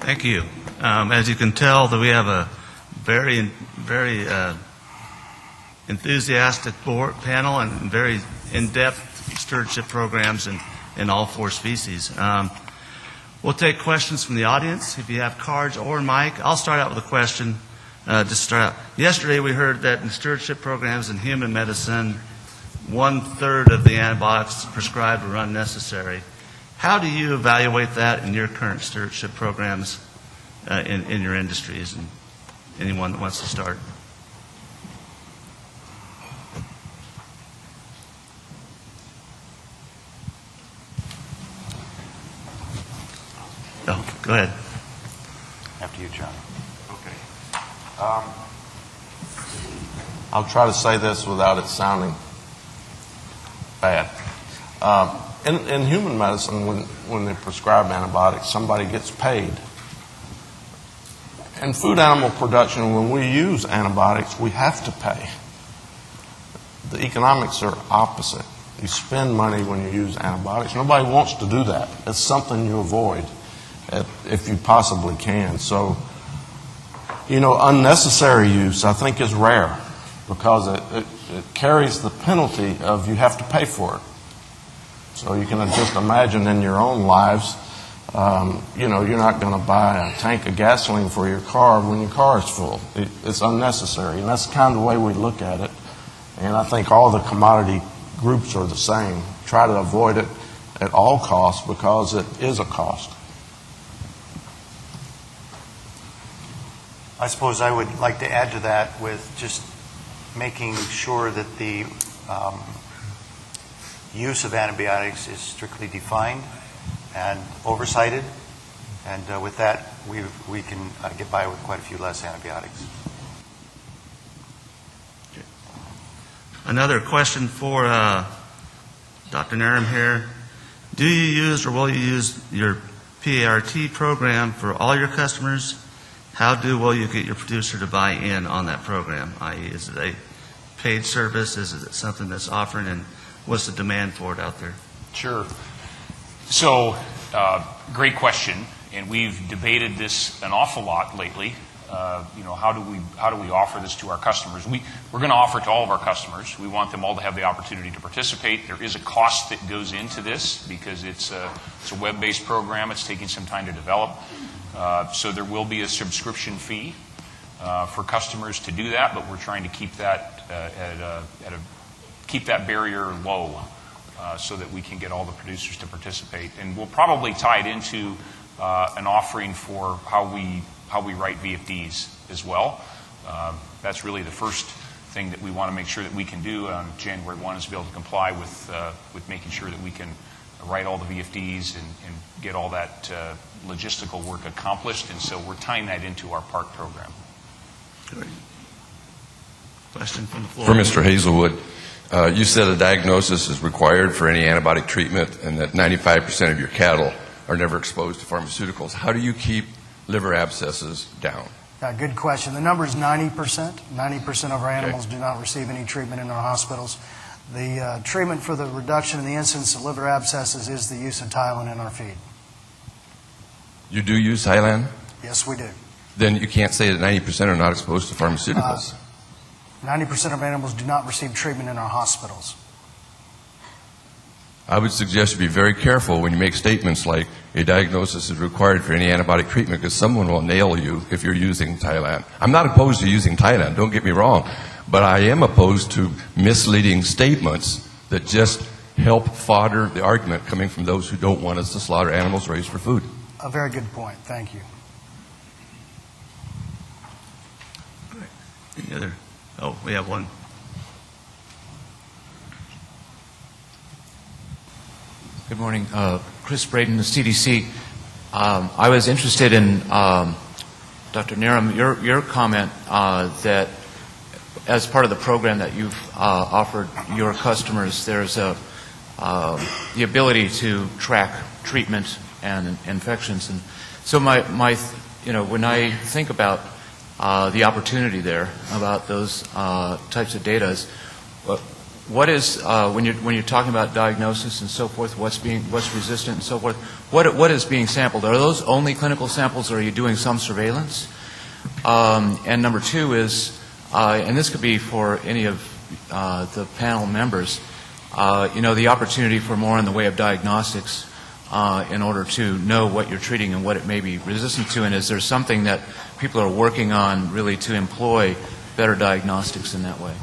Thank you. As you can tell, that we have a very enthusiastic panel and very in-depth stewardship programs in all 4 species. We'll take questions from the audience. If you have cards or mic, I'll start out with a question. Yesterday we heard that in stewardship programs in human medicine, 1/3 of the antibiotics prescribed were unnecessary. How do you evaluate that in your current stewardship programs in your industries? And anyone that wants to start? Oh, go ahead. After you, John. Okay. I'll try to say this without it sounding bad. In human medicine, when they prescribe antibiotics, somebody gets paid. In food animal production, when we use antibiotics, we have to pay. The economics are opposite. You spend money when you use antibiotics. Nobody wants to do that. It's something you avoid if you possibly can. So, unnecessary use, I think, is rare because it carries the penalty of you have to pay for it. So you can just imagine in your own lives, you're not going to buy a tank of gasoline for your car when your car is full. It's unnecessary, and that's kind of the way we look at it. And I think all the commodity groups are the same. Try to avoid it at all costs because it is a cost. I suppose I would like to add to that with just making sure that the use of antibiotics is strictly defined and oversighted, and with that we can get by with quite a few less antibiotics. Another question for Dr. Nerem here. Do you use or will you use your PART program for all your customers? How will you get your producer to buy in on that program? I.e., is it a paid service? Is it something that's offered? And what's the demand for it out there? Sure. So, great question, and we've debated this an awful lot lately. How do we offer this to our customers? We're going to offer it to all of our customers. We want them all to have the opportunity to participate. There is a cost that goes into this because it's a web-based program. It's taking some time to develop. So there will be a subscription fee for customers to do that, but we're trying to keep that keep that barrier low so that we can get all the producers to participate. And we'll probably tie it into an offering for how we write VFDs as well. That's really the first thing that we want to make sure that we can do on January 1 is to be able to comply with making sure that we can write all the VFDs and get all that logistical work accomplished. And so we're tying that into our PART program. Great. Question from the floor. For Mr. Hazelwood, you said a diagnosis is required for any antibiotic treatment and that 95% of your cattle are never exposed to pharmaceuticals. How do you keep liver abscesses down? Good question. The number is 90%. 90% of our animals do not receive any treatment in our hospitals. The treatment for the reduction in the incidence of liver abscesses is the use of Tylenol in our feed. You do use Tylenol? Yes, we do. Then you can't say that 90% are not exposed to pharmaceuticals. 90% of animals do not receive treatment in our hospitals. I would suggest you be very careful when you make statements like a diagnosis is required for any antibiotic treatment because someone will nail you if you're using Tylenol. I'm not opposed to using Tylenol, don't get me wrong, but I am opposed to misleading statements that just help fodder the argument coming from those who don't want us to slaughter animals raised for food. A very good point. Thank you. Any other? Oh, we have one. Good morning. Chris Braden, the CDC. I was interested in, Dr. Nerem, your comment that as part of the program that you've offered your customers, there's the ability to track treatment and infections. And so when I think about the opportunity there, about those types of data, what is when you're talking about diagnosis and so forth, what's resistant and so forth, what is being sampled? Are those only clinical samples, or are you doing some surveillance? And number two is, and this could be for any of the panel members, the opportunity for more in the way of diagnostics in order to know what you're treating and what it may be resistant to, and is there something that people are working on really to employ better diagnostics in that way?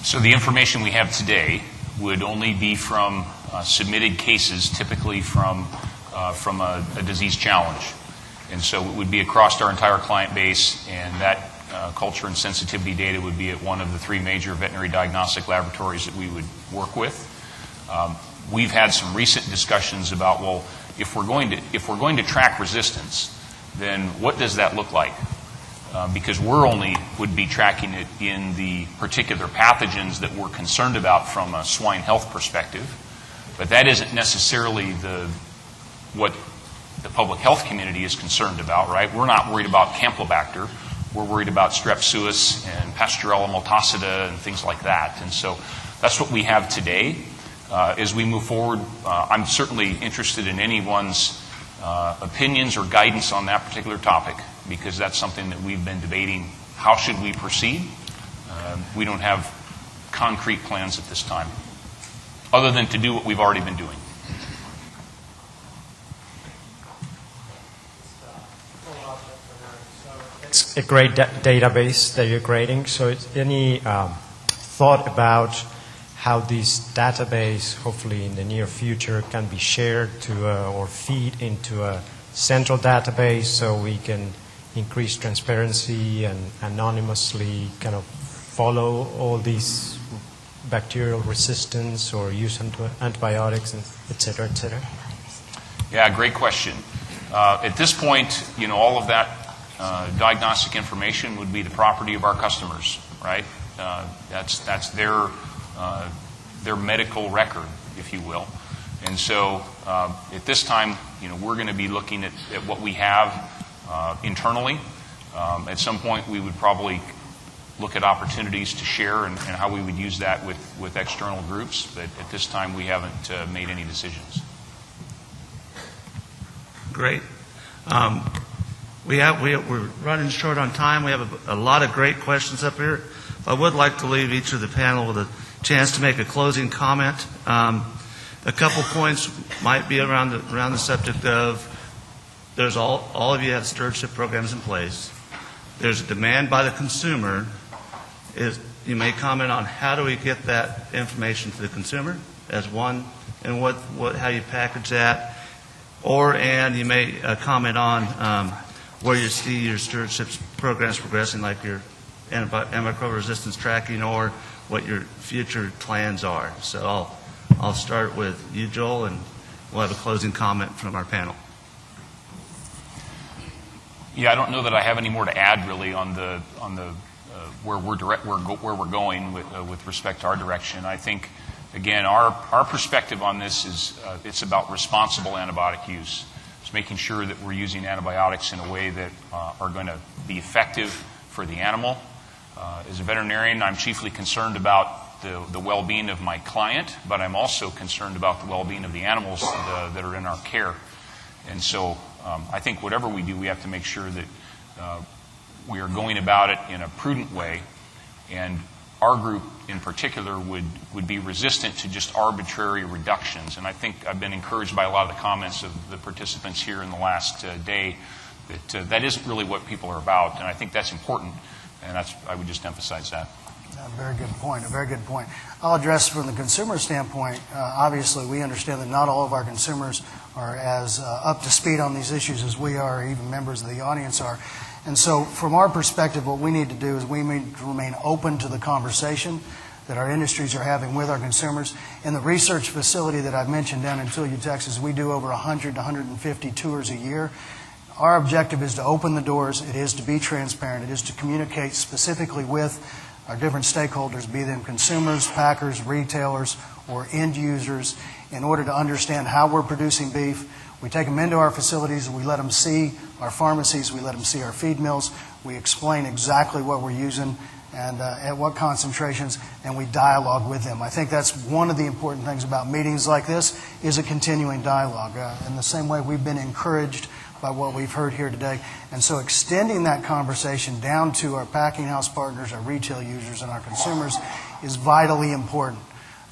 So the information we have today would only be from submitted cases, typically from a disease challenge. And so it would be across our entire client base, and that culture and sensitivity data would be at one of the three major veterinary diagnostic laboratories that we would work with. We've had some recent discussions about, well, if we're going to track resistance, then what does that look like? Because would be tracking it in the particular pathogens that we're concerned about from a swine health perspective. But that isn't necessarily what the public health community is concerned about, right? We're not worried about Campylobacter. We're worried about Strep suis and Pasteurella multocida and things like that. And so that's what we have today. As we move forward, I'm certainly interested in anyone's opinions or guidance on that particular topic, because that's something that we've been debating. How should we proceed? We don't have concrete plans at this time, other than to do what we've already been doing. It's a great database that you're creating. So is any thought about how this database, hopefully in the near future, can be shared to or feed into a central database so we can increase transparency and anonymously kind of follow all these bacterial resistance or use antibiotics, and et cetera, et cetera? Yeah, great question. At this point, all of that diagnostic information would be the property of our customers, right? That's their medical record, if you will. And so at this time, we're going to be looking at what we have internally. At some point, we would probably look at opportunities to share and how we would use that with external groups. But at this time, we haven't made any decisions. Great. We're running short on time. We have a lot of great questions up here. I would like to leave each of the panel with a chance to make a closing comment. A couple points might be around the subject of there's all of you have stewardship programs in place. There's a demand by the consumer. You may comment on how do we get that information to the consumer as one, and how you package that, and you may comment on where you see your stewardship programs progressing, like your antimicrobial resistance tracking, or what your future plans are. So I'll start with you, Joel, and we'll have a closing comment from our panel. Yeah, I don't know that I have any more to add really on the where we're going with respect to our direction. I think again our perspective on this is it's about responsible antibiotic use. It's making sure that we're using antibiotics in a way that are going to be effective for the animal. As a veterinarian, I'm chiefly concerned about the well-being of my client, but I'm also concerned about the well-being of the animals that are in our care. And so I think whatever we do, we have to make sure that we are going about it in a prudent way. And our group in particular would be resistant to just arbitrary reductions. And I think I've been encouraged by a lot of the comments of the participants here in the last day that isn't really what people are about. And I think that's important. And I would just emphasize that. A very good point. A very good point. I'll address from the consumer standpoint. Obviously, we understand that not all of our consumers are as up to speed on these issues as we are, or even members of the audience are. And so, from our perspective, what we need to do is we need to remain open to the conversation that our industries are having with our consumers. In the research facility that I've mentioned down in Tulia, Texas, we do over 100 to 150 tours a year. Our objective is to open the doors. It is to be transparent. It is to communicate specifically with our different stakeholders, be them consumers, packers, retailers, or end users, in order to understand how we're producing beef. We take them into our facilities, we let them see our pharmacies, we let them see our feed mills, we explain exactly what we're using, and at what concentrations, and we dialogue with them. I think that's one of the important things about meetings like this, is a continuing dialogue. In the same way we've been encouraged by what we've heard here today. And so extending that conversation down to our packing house partners, our retail users, and our consumers is vitally important.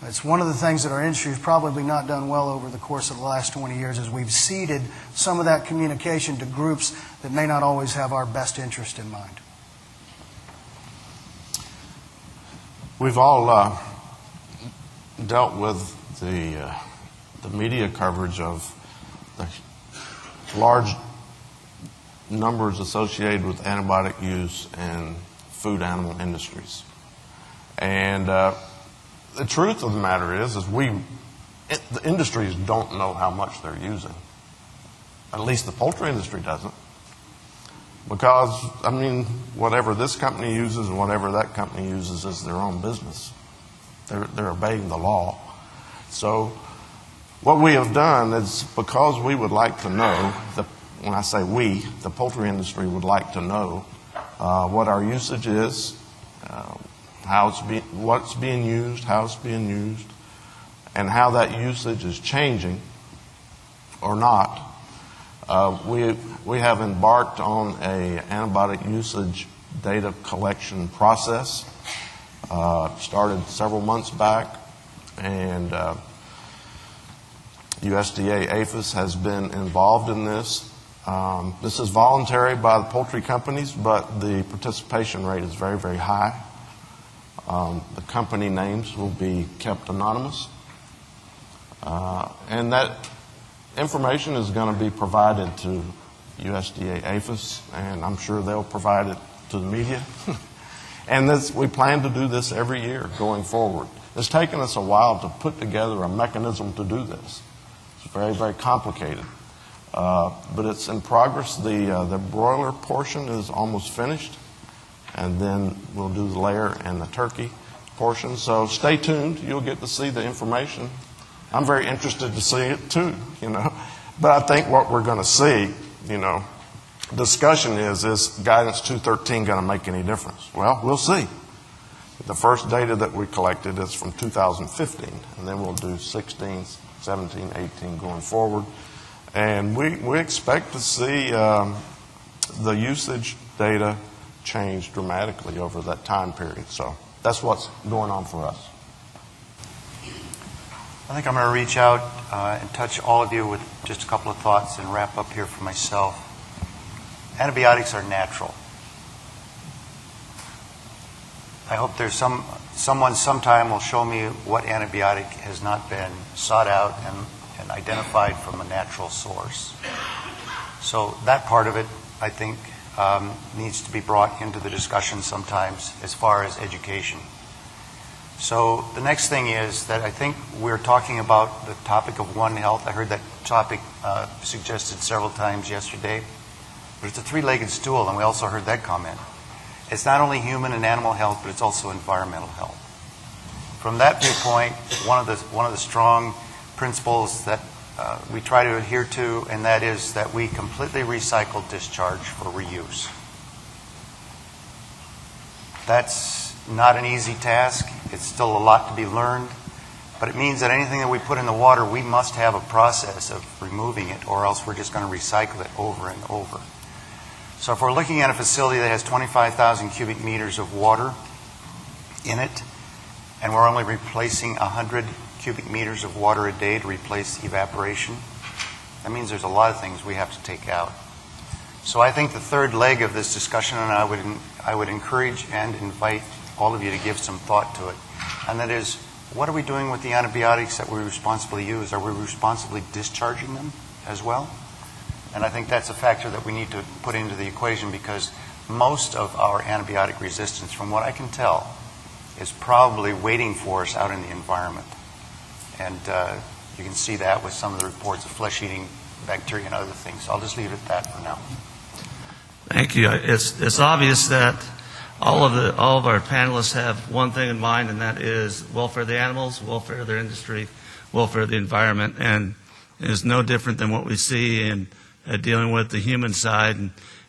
It's one of the things that our industry has probably not done well over the course of the last 20 years, is we've ceded some of that communication to groups that may not always have our best interest in mind. We've all dealt with the media coverage of the large numbers associated with antibiotic use in food animal industries. And the truth of the matter is the industries don't know how much they're using. At least the poultry industry doesn't. Because, I mean, whatever this company uses and whatever that company uses is their own business. They're obeying the law. So what we have done is, because we would like to know, when I say we, the poultry industry would like to know what our usage is, what's being used, how it's being used, and how that usage is changing or not. We have embarked on a antibiotic usage data collection process. Started several months back, and USDA APHIS has been involved in this. This is voluntary by the poultry companies, but the participation rate is very, very high. The company names will be kept anonymous. And that information is going to be provided to USDA APHIS, and I'm sure they'll provide it to the media. And we plan to do this every year going forward. It's taken us a while to put together a mechanism to do this. It's very, very complicated. But it's in progress. The broiler portion is almost finished, and then we'll do the layer and the turkey portion. So stay tuned. You'll get to see the information. I'm very interested to see it too, But I think what we're going to see, discussion is Guidance 213 going to make any difference? Well, we'll see. The first data that we collected is from 2015, and then we'll do 16, 17, 18 going forward. And we expect to see the usage data change dramatically over that time period. So that's what's going on for us. I think I'm going to reach out and touch all of you with just a couple of thoughts and wrap up here for myself. Antibiotics are natural. I hope there's someone sometime will show me what antibiotic has not been sought out and identified from a natural source. So that part of it, I think, needs to be brought into the discussion sometimes as far as education. So the next thing is that I think we're talking about the topic of One Health. I heard that topic suggested several times yesterday. But it's a three-legged stool, and we also heard that comment. It's not only human and animal health, but it's also environmental health. From that viewpoint, one of the strong principles that we try to adhere to, and that is that we completely recycle discharge for reuse. That's not an easy task. It's still a lot to be learned, but it means that anything that we put in the water, we must have a process of removing it, or else we're just going to recycle it over and over. So if we're looking at a facility that has 25,000 cubic meters of water in it, and we're only replacing 100 cubic meters of water a day to replace evaporation, that means there's a lot of things we have to take out. So I think the third leg of this discussion, and I would encourage and invite all of you to give some thought to it, and that is, what are we doing with the antibiotics that we responsibly use? Are we responsibly discharging them as well? And I think that's a factor that we need to put into the equation, because most of our antibiotic resistance, from what I can tell, is probably waiting for us out in the environment. And you can see that with some of the reports of flesh-eating bacteria and other things. So I'll just leave it at that for now. Thank you. It's obvious that all of our panelists have one thing in mind, and that is welfare of the animals, welfare of their industry, welfare of the environment, and it is no different than what we see in dealing with the human side.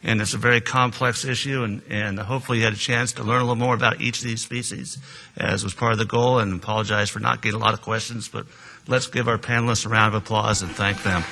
and it's a very complex issue, and hopefully you had a chance to learn a little more about each of these species, as was part of the goal, and apologize for not getting a lot of questions, but let's give our panelists a round of applause and thank them.